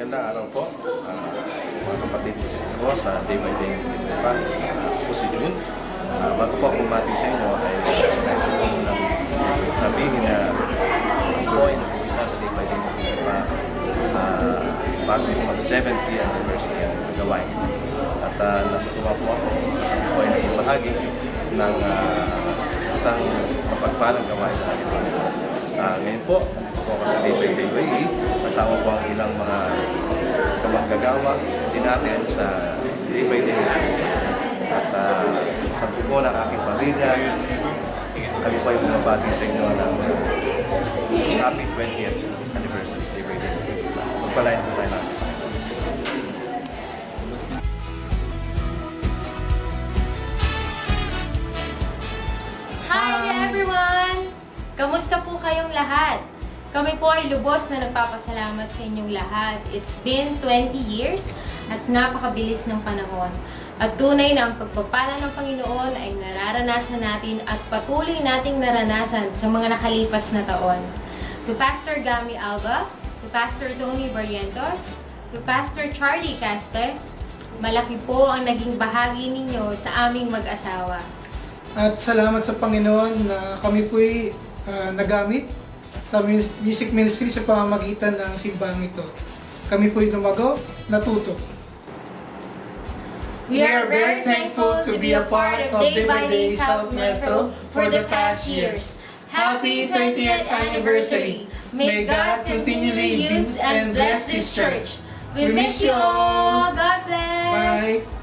Magandang araw po, mga kapatid ko sa Day by Day pa. Ako po si June. Bago po ako umati sa inyo, ay nais ko lang sabihin na ako ay nag-umpisa sa Day by Day pa bago yung mag-70th anniversary ang gawain. At natutuwa po ako at ako ay naging bahagi ng isang mapagpalang gawain natin. Ngayon po, ako sa Day by Day UAE, kasama po ang ilang mga kamanggagawa din natin sa Day by Day. At sa po ng aking pamilya, kami po ay bumabati sa inyo ng happy 20th anniversary Day by Day. Magpalain po tayo natin. Hi everyone! Kamusta po kayong lahat? Kami po ay lubos na nagpapasalamat sa inyong lahat. It's been 20 years at napakabilis ng panahon. At tunay na ang pagpapala ng Panginoon ay nararanasan natin at patuloy nating naranasan sa mga nakalipas na taon. To Pastor Gami Alba, to Pastor Tony Barrientos, to Pastor Charlie Caspe, malaki po ang naging bahagi ninyo sa aming mag-asawa. At salamat sa Panginoon na kami po'y nagamit sa music ministry sa pamamagitan ng simbahang ito. Kami po'y lumago, natuto. We are very thankful to be a part of Day by Day South Metro for the past years. Happy 30th anniversary! May God continually use and bless this church. We miss you all! God bless! Bye!